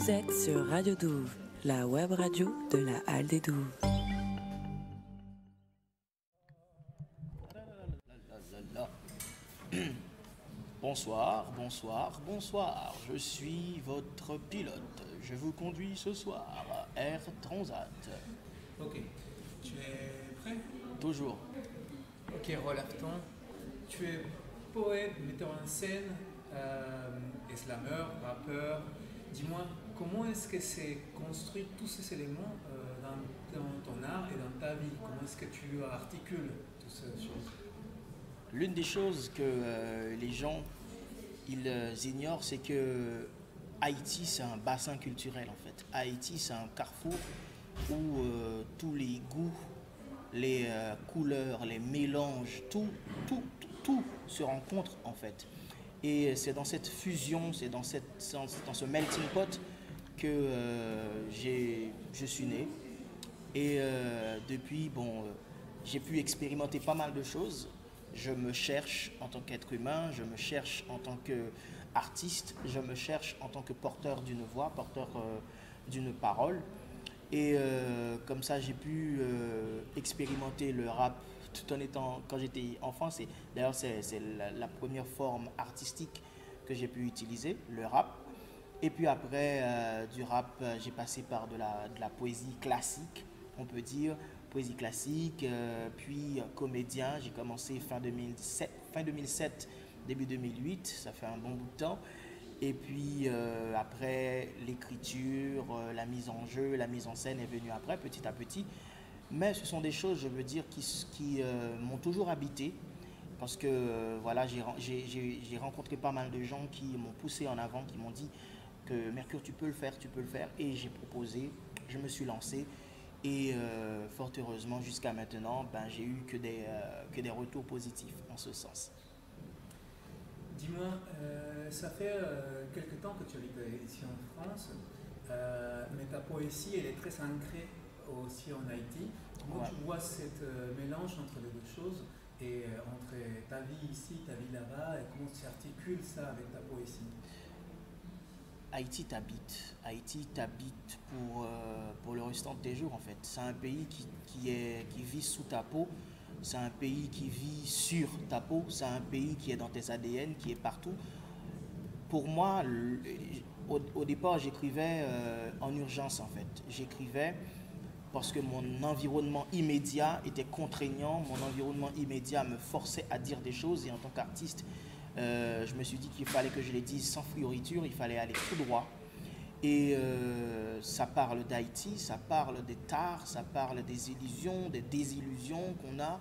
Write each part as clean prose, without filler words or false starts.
Vous êtes sur Radio Douve, la web radio de la Halle des Douves. Bonsoir, bonsoir, bonsoir. Je suis votre pilote. Je vous conduis ce soir à Air Transat. Ok. Tu es prêt? Toujours. Ok, relève-toi. Tu es poète, metteur en scène, slameur, rappeur. Dis-moi, comment est-ce que c'est construit tous ces éléments dans ton art et dans ta vie? Comment est-ce que tu articules toutes ces choses? L'une des choses que les gens ignorent, c'est que Haïti, c'est un bassin culturel en fait. Haïti, c'est un carrefour où tous les goûts, les couleurs, les mélanges, tout se rencontre en fait. Et c'est dans cette fusion, c'est dans ce melting pot que je suis né. Et depuis, j'ai pu expérimenter pas mal de choses. Je me cherche en tant qu'être humain, je me cherche en tant qu'artiste, je me cherche en tant que porteur d'une voix, porteur d'une parole. Et comme ça, j'ai pu expérimenter le rap tout en étant, quand j'étais enfant, d'ailleurs c'est la première forme artistique que j'ai pu utiliser, le rap. Et puis après, du rap, j'ai passé par de la poésie classique, on peut dire, poésie classique, puis comédien. J'ai commencé fin 2007, début 2008, ça fait un bon bout de temps. Et puis après, l'écriture, la mise en jeu, la mise en scène est venue après, petit à petit. Mais ce sont des choses, je veux dire, qui m'ont toujours habité. Parce que voilà, j'ai rencontré pas mal de gens qui m'ont poussé en avant, qui m'ont dit que Mercure, tu peux le faire, tu peux le faire. Et j'ai proposé, je me suis lancé. Et fort heureusement, jusqu'à maintenant, j'ai eu que des retours positifs en ce sens. Dis-moi, ça fait quelque temps que tu habites ici en France, mais ta poésie, elle est très ancrée aussi en Haïti. Comment tu vois ce mélange entre les deux choses et entre ta vie ici, ta vie là-bas, et comment tu articules ça avec ta poésie? Haïti t'habite. Haïti t'habite pour le restant de tes jours en fait. C'est un pays qui vit sous ta peau. C'est un pays qui vit sur ta peau. C'est un pays qui est dans tes ADN, qui est partout. Pour moi, au départ, j'écrivais en urgence en fait. J'écrivais parce que mon environnement immédiat était contraignant. Mon environnement immédiat me forçait à dire des choses. Et en tant qu'artiste, je me suis dit qu'il fallait que je les dise sans fioriture, il fallait aller tout droit. Et ça parle d'Haïti, ça parle des tares, ça parle des illusions, des désillusions qu'on a.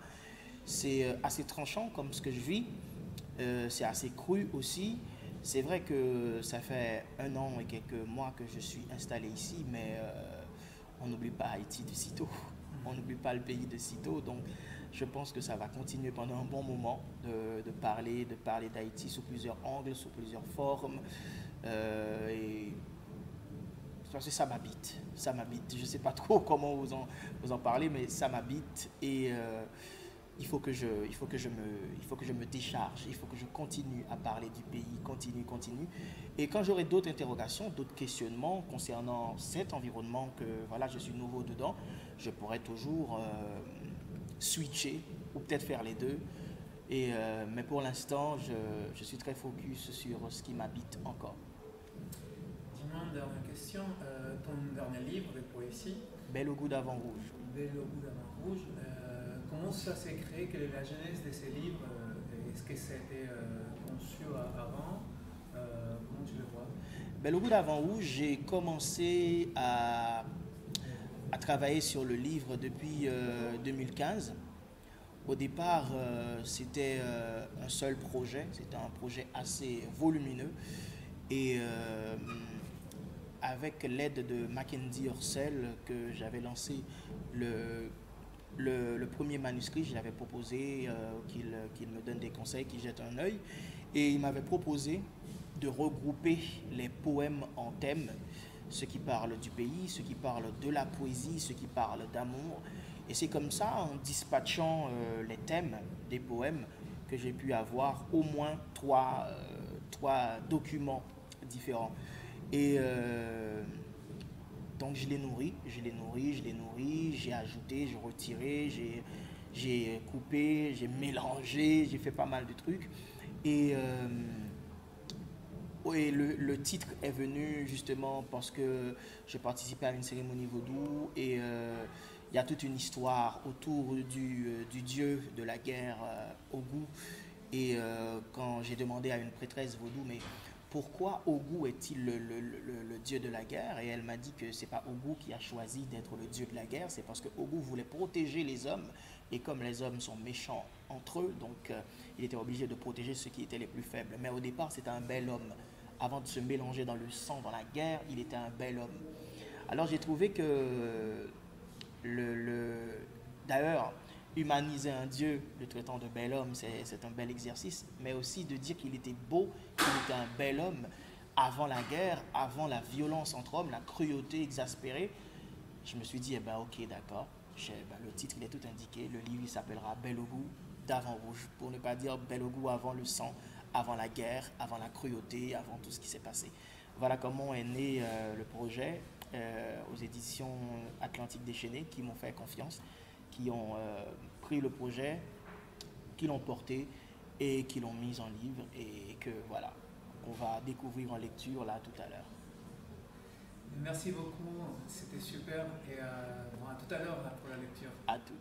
C'est assez tranchant comme ce que je vis, c'est assez cru aussi. C'est vrai que ça fait 1 an et quelques mois que je suis installé ici, mais on n'oublie pas Haïti de sitôt. On n'oublie pas le pays de sitôt, donc je pense que ça va continuer pendant un bon moment de parler d'Haïti sous plusieurs angles, sous plusieurs formes. Et parce que ça m'habite. Je ne sais pas trop comment vous en parlez, mais ça m'habite et il faut que je me décharge, il faut que je continue à parler du pays, continue. Et quand j'aurai d'autres interrogations, d'autres questionnements concernant cet environnement que voilà, je suis nouveau dedans, je pourrais toujours switcher ou peut-être faire les deux. Mais pour l'instant, je suis très focus sur ce qui m'habite encore. Dis-moi une dernière question. Ton dernier livre de poésie, Bel au goût d'avant rouge. Bel au goût d'avant rouge, comment ça s'est créé? Quelle est la genèse de ces livres? Est-ce que ça a été conçu avant? Comment tu le vois? Bel au goût d'avant rouge, j'ai commencé à travailler sur le livre depuis 2015. Au départ, c'était un seul projet, c'était un projet assez volumineux. Et avec l'aide de Mackenzie Orsel, que j'avais lancé le premier manuscrit, je l'avais proposé qu'il me donne des conseils, qu'il jette un œil. Et il m'avait proposé de regrouper les poèmes en thèmes, ceux qui parlent du pays, ceux qui parlent de la poésie, ceux qui parlent d'amour. Et c'est comme ça, en dispatchant les thèmes des poèmes, que j'ai pu avoir au moins trois documents différents. Et donc je l'ai nourri, j'ai ajouté, j'ai retiré, j'ai coupé, j'ai mélangé, j'ai fait pas mal de trucs. Et, oui, le titre est venu justement parce que je participais à une cérémonie vaudou et il y a toute une histoire autour du dieu de la guerre, Ogou. Et quand j'ai demandé à une prêtresse vaudou, mais pourquoi Ogou est-il le dieu de la guerre? Et elle m'a dit que c'est pas Ogou qui a choisi d'être le dieu de la guerre, c'est parce que Ogou voulait protéger les hommes. Et comme les hommes sont méchants entre eux, donc il était obligé de protéger ceux qui étaient les plus faibles. Mais au départ, c'était un bel homme. Avant de se mélanger dans le sang, dans la guerre, il était un bel homme. Alors j'ai trouvé que d'ailleurs, humaniser un dieu, le traitant de bel homme, c'est un bel exercice, mais aussi de dire qu'il était beau, qu'il était un bel homme avant la guerre, avant la violence entre hommes, la cruauté exaspérée. Je me suis dit, eh ben ok, d'accord, le titre il est tout indiqué, le livre il s'appellera Bel au goût d'avant rouge, pour ne pas dire Bel au goût avant le sang, avant la guerre, avant la cruauté, avant tout ce qui s'est passé. Voilà comment est né le projet aux éditions Atlantique Déchaîné qui m'ont fait confiance, qui ont pris le projet, qui l'ont porté et qui l'ont mis en livre et que voilà, on va découvrir en lecture là tout à l'heure. Merci beaucoup, c'était super et bon, à tout à l'heure pour la lecture. À tout.